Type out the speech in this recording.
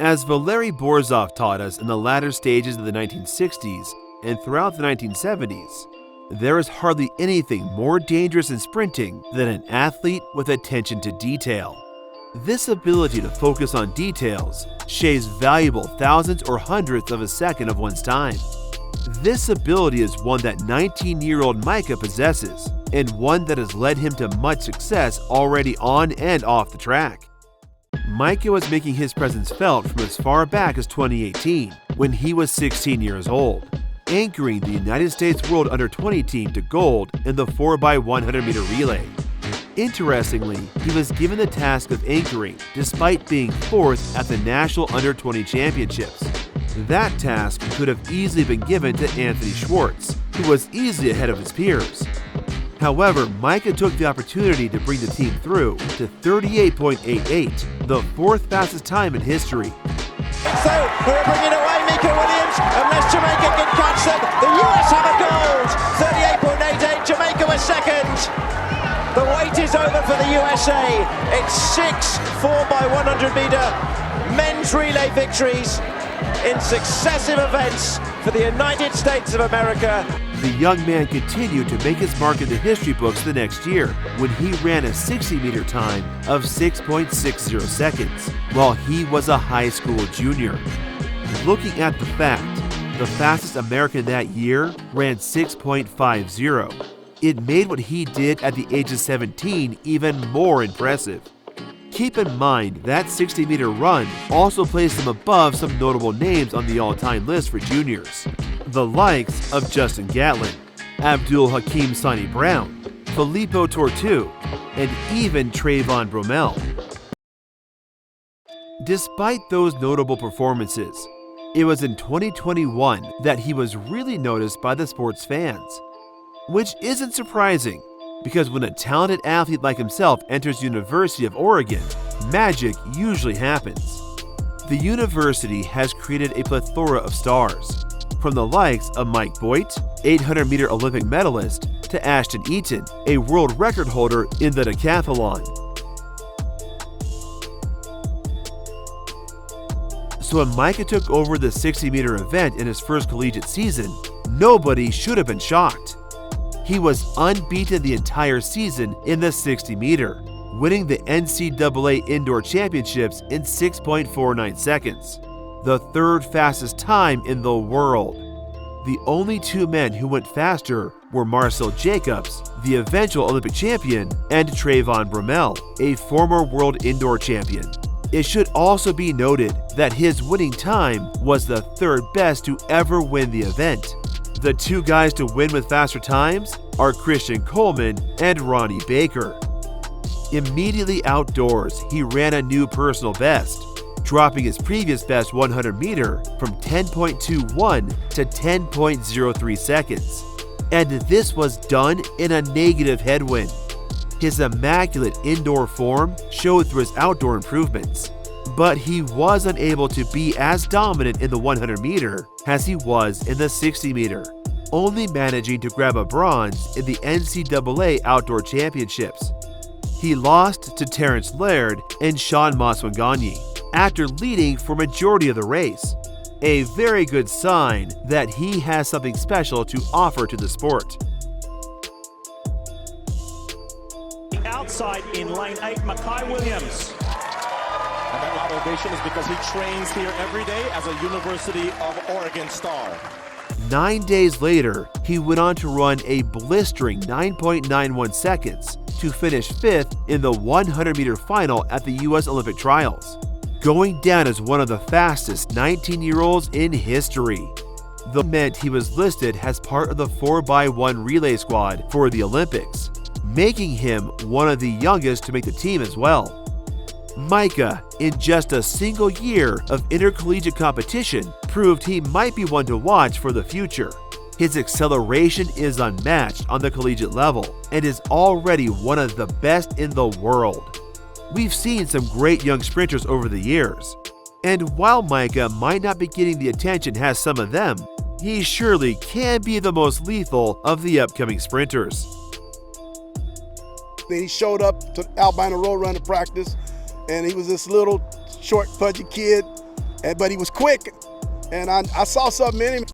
As Valery Borzov taught us in the latter stages of the 1960s and throughout the 1970s, there is hardly anything more dangerous in sprinting than an athlete with attention to detail. This ability to focus on details shaves valuable thousandths or hundredths of a second of one's time. This ability is one that 19-year-old Micah possesses, and one that has led him to much success already on and off the track. Micah was making his presence felt from as far back as 2018, when he was 16 years old, anchoring the United States World Under-20 team to gold in the 4x100 meter relay. Interestingly, he was given the task of anchoring despite being fourth at the National Under-20 Championships. That task could have easily been given to Anthony Schwartz, who was easily ahead of his peers. However, Micah took the opportunity to bring the team through to 38.88, the fourth fastest time in history. So we're bringing away Mika Williams, unless Jamaica can catch them. The US have a gold, 38.88, Jamaica was second. The wait is over for the USA. It's 6 4x100 meter men's relay victories in successive events for the United States of America. The young man continued to make his mark in the history books the next year when he ran a 60-meter time of 6.60 seconds while he was a high school junior. Looking at the fact, the fastest American that year ran 6.50. It made what he did at the age of 17 even more impressive. Keep in mind that 60-meter run also placed him above some notable names on the all-time list for juniors. The likes of Justin Gatlin, Abdul Hakim Sonny Brown, Filippo Tortu, and even Trayvon Bromell. Despite those notable performances, it was in 2021 that he was really noticed by the sports fans. Which isn't surprising, because when a talented athlete like himself enters University of Oregon, magic usually happens. The university has created a plethora of stars, from the likes of Mike Boit, 800-meter Olympic medalist, to Ashton Eaton, a world record holder in the decathlon. So when Micah took over the 60-meter event in his first collegiate season, nobody should have been shocked. He was unbeaten the entire season in the 60-meter, winning the NCAA Indoor Championships in 6.49 seconds, the third fastest time in the world. The only two men who went faster were Marcel Jacobs, the eventual Olympic champion, and Trayvon Bromell, a former world indoor champion. It should also be noted that his winning time was the third best to ever win the event. The two guys to win with faster times are Christian Coleman and Ronnie Baker. Immediately outdoors, he ran a new personal best, dropping his previous best 100-meter from 10.21 to 10.03 seconds. And this was done in a negative headwind. His immaculate indoor form showed through his outdoor improvements, but he was unable to be as dominant in the 100-meter as he was in the 60-meter, only managing to grab a bronze in the NCAA Outdoor Championships. He lost to Terrence Laird and Sean Moswangani after leading for majority of the race, a very good sign that he has something special to offer to the sport. Outside in lane 8, Makai Williams. And that loud ovation is because he trains here every day as a University of Oregon star. 9 days later, he went on to run a blistering 9.91 seconds to finish 5th in the 100-meter final at the U.S. Olympic Trials, going down as one of the fastest 19-year-olds in history. That meant he was listed as part of the 4x1 relay squad for the Olympics, making him one of the youngest to make the team as well. Micah, in just a single year of intercollegiate competition, proved he might be one to watch for the future. His acceleration is unmatched on the collegiate level and is already one of the best in the world. We've seen some great young sprinters over the years, and while Micah might not be getting the attention as some of them, he surely can be the most lethal of the upcoming sprinters. Then he showed up to Albina Road Running practice, and he was this little short, pudgy kid, but he was quick, and I saw something in him.